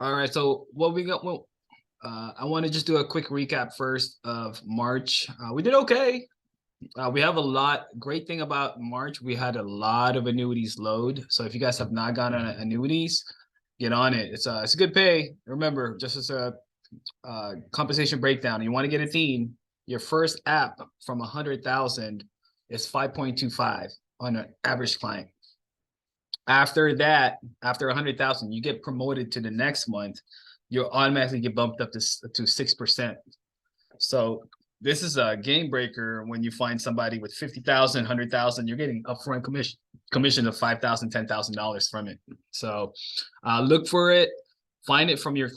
All right. So what we got? Well, I want to just do a quick recap first of March. We did okay. We have a lot. Great thing about March, we had a lot of annuities load. So if you guys have not gotten annuities, get on it. It's a good pay. Remember, just as a compensation breakdown, you want to get a team. Your first app from 100,000 is 5.25 on an average client. After that, after 100,000, you get promoted to the next month. You'll automatically get bumped up to 6%. So this is a game breaker when you find somebody with 50,000, 100,000, you're getting upfront commission of $5,000, $10,000 from it. So look for it, find it from your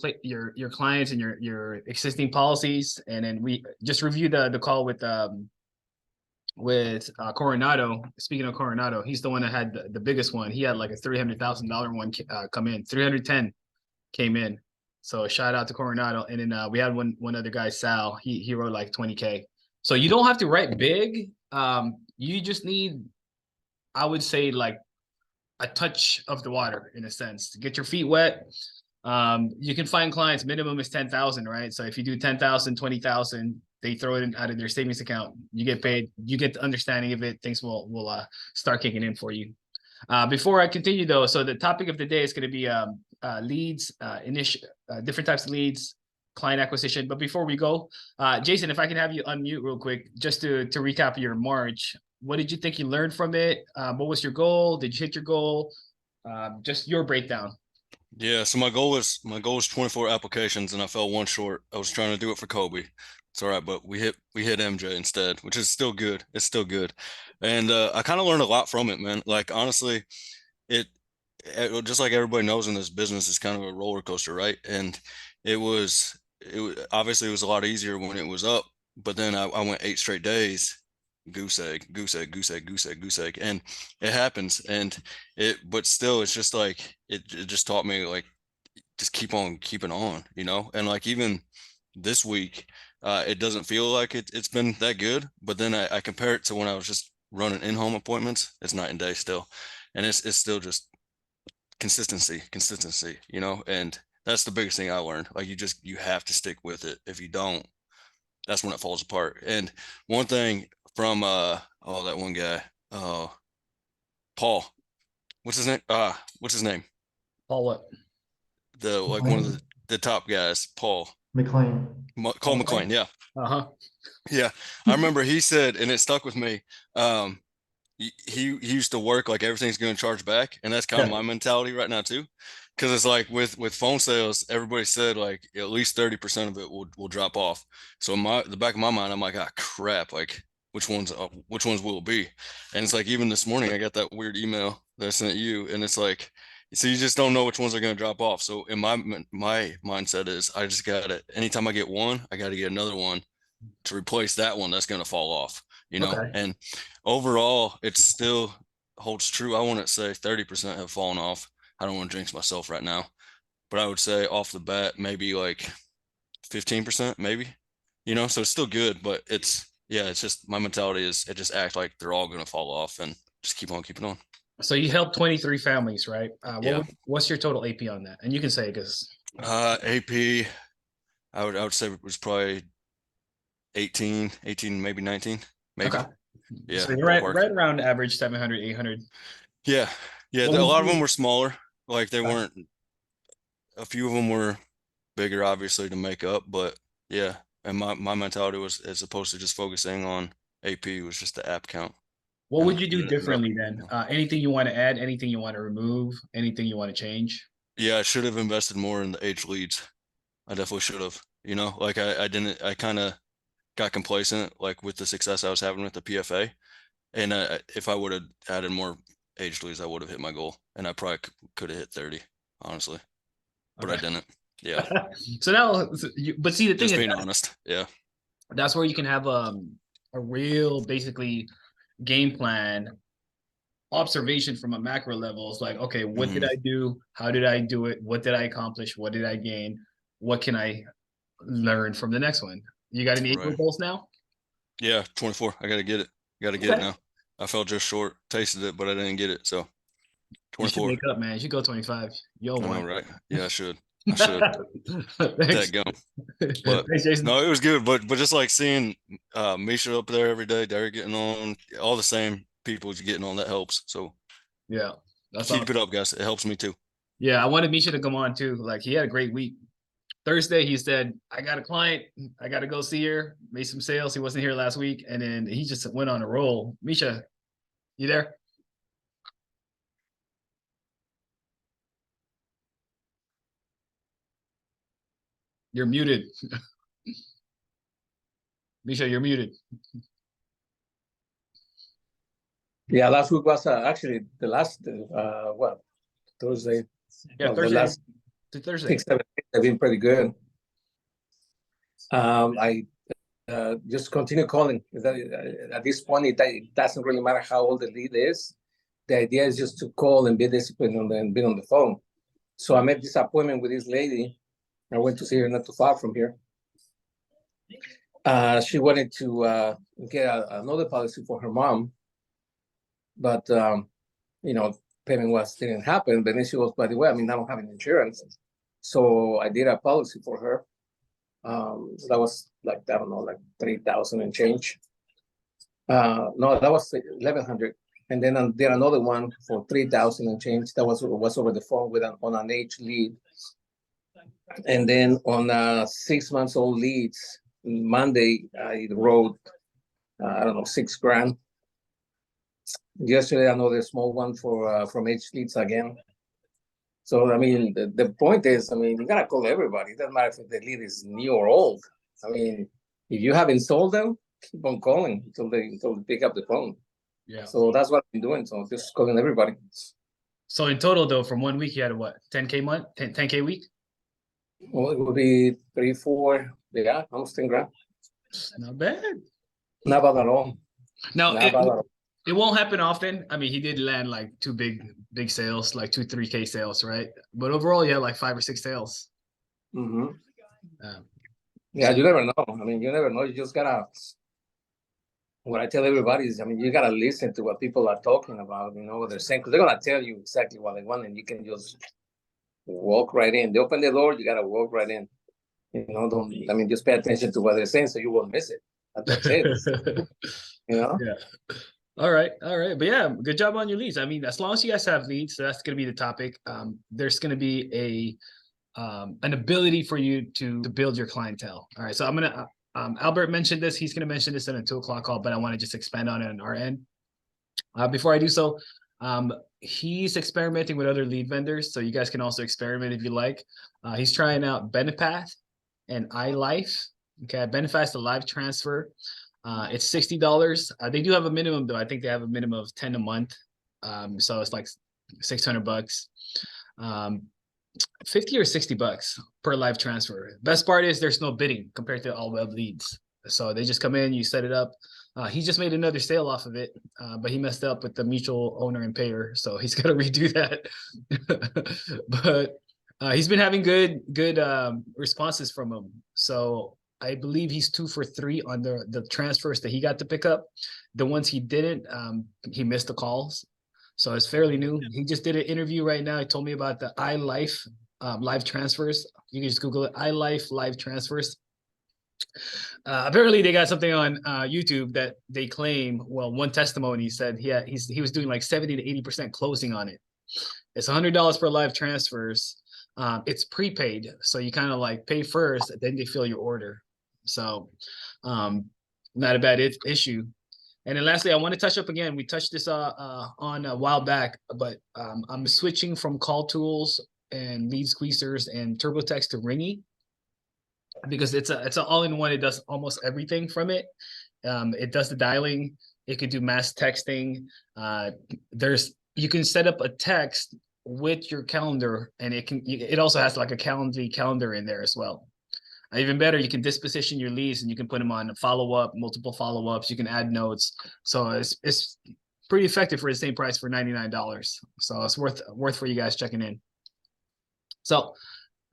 clients and your existing policies, and then we just review the call with Coronado. Speaking of Coronado, he's the one that had the biggest one. He had like a $300,000 one come in. 310 came in. So shout out to Coronado. And then we had one other guy, Sal. He wrote like 20K. So you don't have to write big. You just need, I would say, like a touch of the water in a sense to get your feet wet. You can find clients, minimum is 10,000, right? So if you do 10,000, 20,000, they throw it in, out of their savings account. You get paid. You get the understanding of it. Things will start kicking in for you. Before I continue though, so the topic of the day is going to be leads, different types of leads, client acquisition. But before we go, Jason, if I can have you unmute real quick, just to recap your March. What did you think you learned from it? What was your goal? Did you hit your goal? Just your breakdown. Yeah, so my goal was 24 applications and I fell one short. I was trying to do it for Kobe. It's all right, but we hit MJ instead, which is still good. It's still good. And I kind of learned a lot from it, man. Like honestly, it, just like everybody knows in this business, it's kind of a roller coaster, right? And obviously it was a lot easier when it was up, but then I went 8 straight days, goose egg, goose egg, goose egg, goose egg, goose egg, and it happens. But still, it's just like it just taught me like just keep on keeping on, and like even this week, it doesn't feel like it's been that good, but then I compare it to when I was just running in-home appointments. It's night and day still, and it's still just consistency, and that's the biggest thing I learned. Like you have to stick with it. If you don't, that's when it falls apart. And one thing from that one guy, Paul, what's his name? What's his name? Paul what? The like one of McLean. the top guys, Paul McLean. Cole McLean. Yeah, Uh-huh. yeah. I remember he said, and it stuck with me. He used to work like everything's going to charge back, and that's kind of Yeah. my mentality right now too. Because it's like with phone sales, everybody said like at least 30% of it will drop off. So in the back of my mind, I'm like, ah, crap. Like which ones will it be? And it's like even this morning, I got that weird email that I sent you, and it's like, so you just don't know which ones are going to drop off. So in my mindset is I just got to anytime I get one, I got to get another one to replace that one that's going to fall off. Okay. And overall, it still holds true. I wouldn't say 30% have fallen off. I don't want to jinx myself right now, but I would say off the bat, maybe like 15%, maybe, so it's still good, but it's just my mentality is it just act like they're all going to fall off and just keep on keeping on. So you helped 23 families, right? Yeah. What's your total AP on that? And you can say because AP, I would say it was probably 18, maybe 19, maybe. okay. Yeah. So you're right around average 700, 800. Yeah. Yeah. What A would lot of you them were smaller. Like they weren't, a few of them were bigger, obviously, to make up. But yeah. And my mentality was, as opposed to just focusing on AP, was just the app count. what And would you do it ended up, differently then? Anything you want to add, anything you want to remove, anything you want to change? yeah, I should have invested more in the age leads. I definitely should have, like I didn't, I kind of got complacent, like with the success I was having with the PFA. And if I would have added more age leads, I would have hit my goal, and I probably could have hit 30, honestly, but I Okay. didn't. Yeah, So now, but see, the thing just is, being honest. Yeah, that's where you can have a real basically game plan observation from a macro level. It's like, okay, what did hmm I do? How did I do it? What did I accomplish? What did I gain? What can I learn from the next one? You got any April right. goals now? Yeah, 24. I gotta get it. Got to get it Okay. now. I fell just short. Tasted it, but I didn't get it. So You should 24. make up, man. You should go 25. Yo, I know, one. right? Yeah, I should. I should. Thanks. That gum. But Thanks, Jason. no, it was good. But just like seeing Misha up there every day, Derek getting on, all the same people getting on, that helps. So Yeah, that's keep awesome. it up, guys. It helps me too. Yeah, I wanted Misha to come on too. Like he had a great week. Thursday, he said, I got a client. I got to go see her. Made some sales. He wasn't here last week. And then he just went on a roll. Misha, you there? You're muted. Misha, you're muted. Yeah, last week was actually the last, Thursday. Yeah, well, Thursday. The last To Thursday. 6, 7 days have been pretty good. I just continue calling. At this point, it doesn't really matter how old the lead is. The idea is just to call and be disciplined and be on the phone. So I made this appointment with this lady. I went to see her not too far from here. She wanted to get another policy for her mom, but payment didn't happen. But then she goes, by the way, I don't have any insurance, so I did a policy for her. So that was like, I don't know, like 3,000 and change. No, that was 1,100, and then I did another one for 3,000 and change. That was over the phone on an age lead, and then on 6 months old leads. Monday, I wrote, I don't know, $6,000. Yesterday, another small one from H Leads again. So, the point is, you gotta call everybody. It doesn't matter if the lead is new or old. If you haven't sold them, keep on calling until they pick up the phone. Yeah. So that's what I've been doing. So just calling everybody. So in total, though, from 1 week, you had a what? 10K month? 10K week? Well, it would be 3, 4, yeah, almost 10 grand. Not bad. Not bad at all. Now, Not bad at all. it won't happen often. He did land like 2 big sales, like 2, 3K sales, right? But overall, you had like 5 or 6 sales. Mm-hmm. Yeah, you never know. You never know. You just gotta. What I tell everybody is, you gotta listen to what people are talking about. What they're saying, because they're gonna tell you exactly what they want, and you can just walk right in. They open the door, you gotta walk right in. Don't. Just pay attention to what they're saying, so you won't miss it. That's it. Yeah. All right. But yeah, good job on your leads. As long as you guys have leads, so that's going to be the topic. There's going to be an ability for you to build your clientele. All right. So I'm going to, Albert mentioned this. He's going to mention this in a 2:00 call, but I want to just expand on it on our end. Before I do so, he's experimenting with other lead vendors. So you guys can also experiment if you like. He's trying out Benepath and iLife. Okay. Benepath is the live transfer. It's $60. They do have a minimum though. I think they have a minimum of 10 a month. So it's like $600. 50 or $60 per live transfer. Best part is there's no bidding compared to all web leads. So they just come in, you set it up. He just made another sale off of it, but he messed up with the mutual owner and payer. So he's got to redo that. But he's been having good responses from them. So I believe he's 2 for 3 on the transfers that he got to pick up. The ones he didn't, he missed the calls. So it's fairly new. He just did an interview right now. He told me about the iLife live transfers. You can just Google it, iLife live transfers. Apparently they got something on YouTube that they claim, well, one testimony said he was doing like 70 to 80% closing on it. It's $100 per live transfers. It's prepaid. So you kind of like pay first, then they fill your order. So not a bad issue. And then lastly, I want to touch up again. We touched this on a while back, but I'm switching from Call Tools and Lead Squeezers and TurboTax to Ringy because it's an all-in-one. It does almost everything from it. It does the dialing. It could do mass texting. You can set up a text with your calendar, and it also has like a Calendly calendar in there as well. Even better, you can disposition your leads and you can put them on follow-up, multiple follow-ups. You can add notes. So it's pretty effective for the same price for $99. So it's worth for you guys checking in. So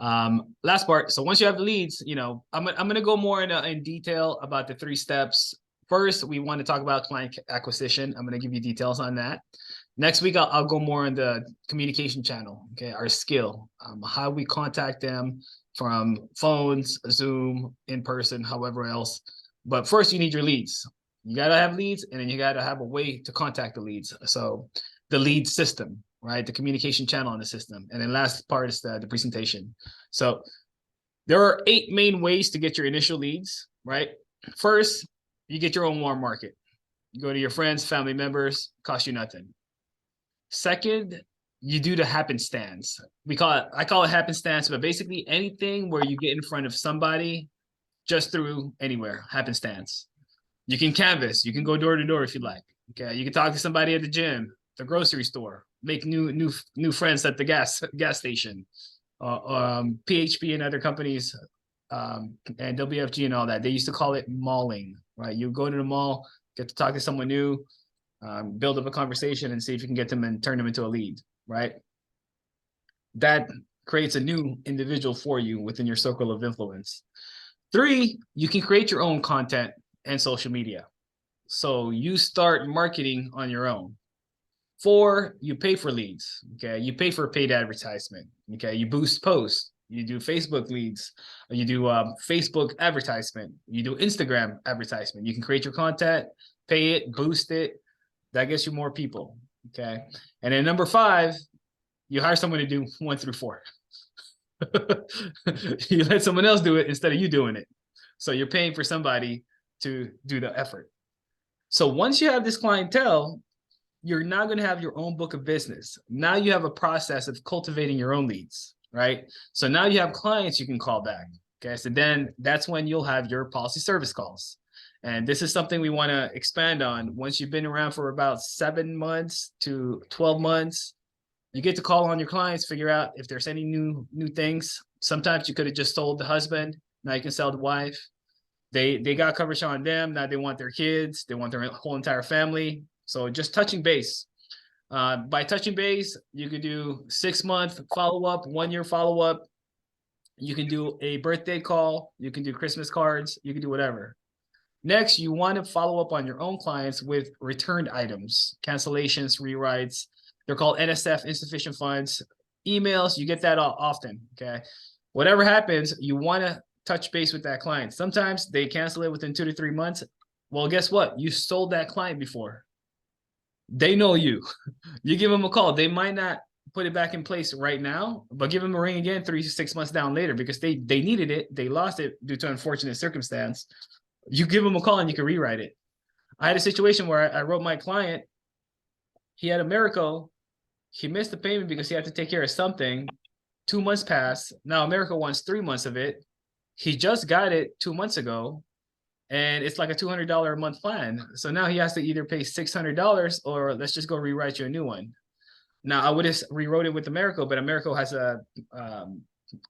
last part. So once you have the leads, I'm going to go more in detail about the 3 steps. First, we want to talk about client acquisition. I'm going to give you details on that. Next week, I'll go more on the communication channel, okay, our skill, how we contact them from phones, Zoom, in person, however else. But first, you need your leads. You got to have leads, and then you got to have a way to contact the leads. So the lead system, right, the communication channel in the system. And then last part is the presentation. So there are 8 main ways to get your initial leads, right? First, you get your own warm market. You go to your friends, family members, cost you nothing. Second, you do the happenstance. I call it happenstance, but basically anything where you get in front of somebody just through anywhere, happenstance. You can canvas, you can go door to door if you like. Okay, you can talk to somebody at the gym, the grocery store, make new friends at the gas station, PHP and other companies, and WFG and all that. They used to call it malling, right? You go to the mall, get to talk to someone new, build up a conversation and see if you can get them and turn them into a lead, right? That creates a new individual for you within your circle of influence. 3, you can create your own content and social media. So you start marketing on your own. 4, you pay for leads, okay? You pay for paid advertisement, okay? You boost posts, you do Facebook leads, you do Facebook advertisement, you do Instagram advertisement. You can create your content, pay it, boost it. That gets you more people, okay? And then number 5, you hire someone to do 1 through 4. You let someone else do it instead of you doing it. So you're paying for somebody to do the effort. So once you have this clientele, you're now going to have your own book of business. Now you have a process of cultivating your own leads, right? So now you have clients you can call back, okay? So then that's when you'll have your policy service calls. And this is something we want to expand on. Once you've been around for about 7 months to 12 months, you get to call on your clients, figure out if there's any new things. Sometimes you could have just sold the husband. Now you can sell the wife. They got coverage on them. Now they want their kids. They want their whole entire family. So just touching base. By touching base, you could do 6-month follow-up, 1-year follow-up. You can do a birthday call. You can do Christmas cards. You can do whatever. Next, you want to follow up on your own clients with returned items, cancellations, rewrites. They're called NSF, insufficient funds. Emails, you get that often, okay? Whatever happens, you want to touch base with that client. Sometimes they cancel it within 2 to 3 months. Well, guess what? You sold that client before. They know you. You give them a call. They might not put it back in place right now, but give them a ring again 3 to 6 months down later because they needed it. They lost it due to unfortunate circumstance. You give them a call and you can rewrite it. I had a situation where I wrote my client. He had Americo. He missed the payment because he had to take care of something. 2 months passed. Now Americo wants 3 months of it. He just got it 2 months ago. And it's like a $200 a month plan. So now he has to either pay $600 or let's just go rewrite you a new one. Now I would have rewrote it with Americo, but Americo has a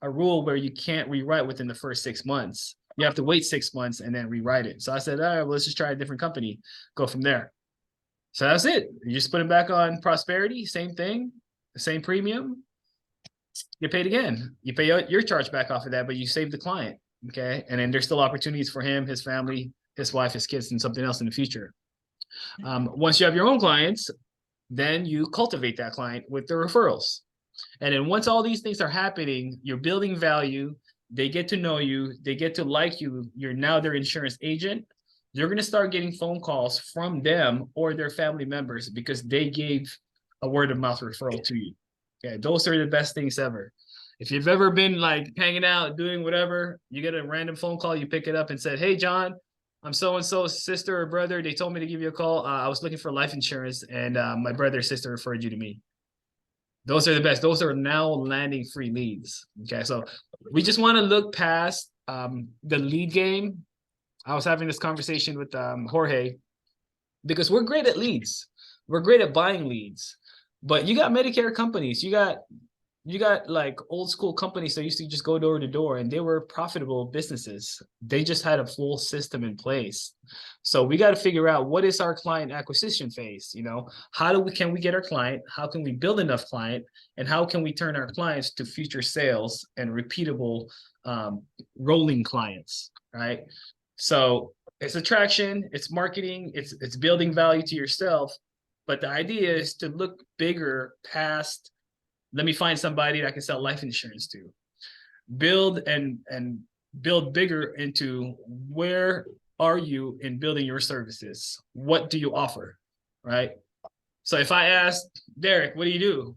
rule where you can't rewrite within the first 6 months. You have to wait 6 months and then rewrite it. So I said, all right, well, let's just try a different company, go from there. So that's it. You just put it back on Prosperity, same thing, the same premium. You paid again. You pay your charge back off of that, but you save the client. Okay. And then there's still opportunities for him, his family, his wife, his kids, and something else in the future. Once you have your own clients, then you cultivate that client with the referrals. And then once all these things are happening, you're building value. They get to know you. They get to like you. You're now their insurance agent. You're going to start getting phone calls from them or their family members because they gave a word of mouth referral to you. Okay. Those are the best things ever. If you've ever been like hanging out, doing whatever, you get a random phone call, you pick it up and said, hey, John, I'm so-and-so's sister or brother. They told me to give you a call. I was looking for life insurance and my brother or sister referred you to me. Those are the best. Those are now landing free leads. Okay. So we just want to look past the lead game. I was having this conversation with Jorge because we're great at leads. We're great at buying leads, but you got Medicare companies. You got like old school companies that used to just go door to door and they were profitable businesses. They just had a full system in place. So we got to figure out what is our client acquisition phase. You know, can we get our client? How can we build enough client? And how can we turn our clients to future sales and repeatable rolling clients, right? So it's attraction, it's marketing, it's building value to yourself. But the idea is to look bigger past, let me find somebody that I can sell life insurance to. Build and build bigger into where are you in building your services? What do you offer? Right? So if I ask Derek, what do you do?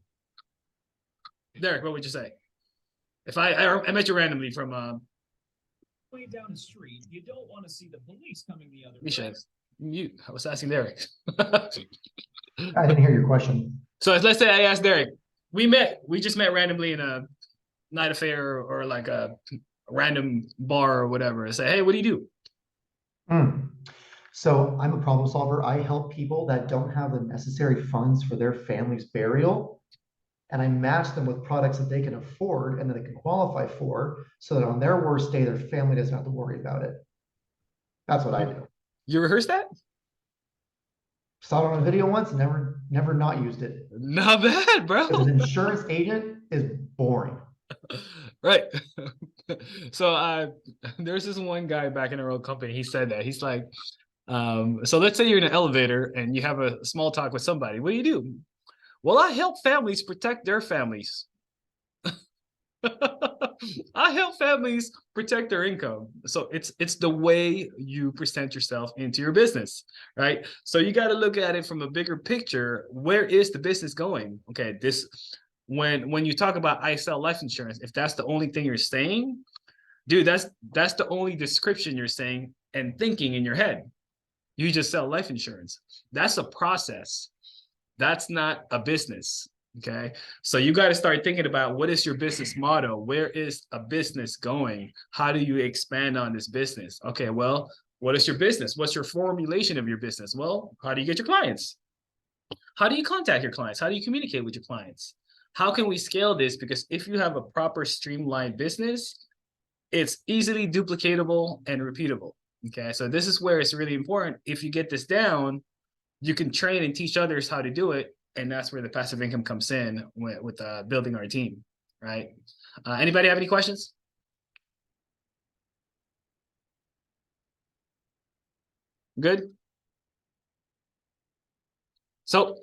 Derek, what would you say? If I met you randomly from way down the street, you don't want to see the police coming the other Misha, way. mute. I was asking Derek. I didn't hear your question. So let's say I asked Derek, we just met randomly in a night affair or like a random bar or whatever. I say, hey, what do you do? So I'm a problem solver. I help people that don't have the necessary funds for their family's burial. And I match them with products that they can afford and that they can qualify for, so that on their worst day, their family doesn't have to worry about it. That's what I do. You rehearsed that? Saw it on a video once, never not used it. Not bad, bro. Because an insurance agent is boring. Right. So there's this one guy back in our old company. He said that. He's like, so let's say you're in an elevator and you have a small talk with somebody. What do you do? Well, I help families protect their families. I help families protect their income. So it's the way you present yourself into your business, right? So you got to look at it from a bigger picture. Where is the business going? Okay, when you talk about I sell life insurance, if that's the only thing you're saying, dude, that's the only description you're saying and thinking in your head. You just sell life insurance. That's a process. That's not a business. Okay. So you got to start thinking about, what is your business model? Where is a business going? How do you expand on this business? Okay. Well, what is your business? What's your formulation of your business? Well, how do you get your clients? How do you contact your clients? How do you communicate with your clients? How can we scale this? Because if you have a proper streamlined business, it's easily duplicatable and repeatable. Okay. So this is where it's really important. If you get this down, you can train and teach others how to do it. And that's where the passive income comes in with building our team, right? Anybody have any questions? Good. So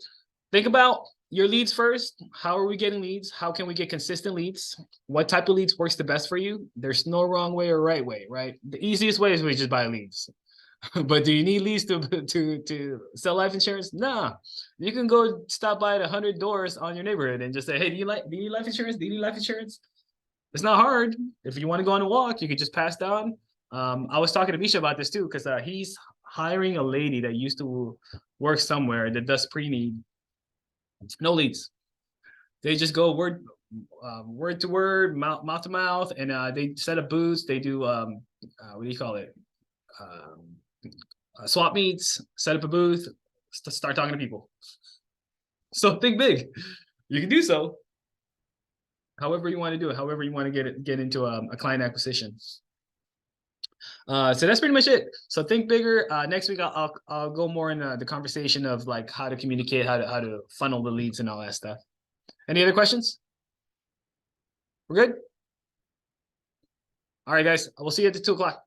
think about your leads first. How are we getting leads? How can we get consistent leads? What type of leads works the best for you? There's no wrong way or right way, right? The easiest way is we just buy leads. But do you need leads to sell life insurance? Nah. You can go stop by at 100 doors on your neighborhood and just say, hey, do you need life insurance? Do you need life insurance? It's not hard. If you want to go on a walk, you could just pass down. I was talking to Misha about this too, because he's hiring a lady that used to work somewhere that does pre-need. No leads. They just go word to word, mouth to mouth, and they set up booths. They do what do you call it? Swap meets, set up a booth, start talking to people. So think big. You can do so. However you want to do it, however you want to get into a client acquisition. So that's pretty much it. So think bigger. Next week I'll go more in the conversation of like how to communicate, how to funnel the leads and all that stuff. Any other questions? We're good? All right, guys. We'll see you at the 2 o'clock.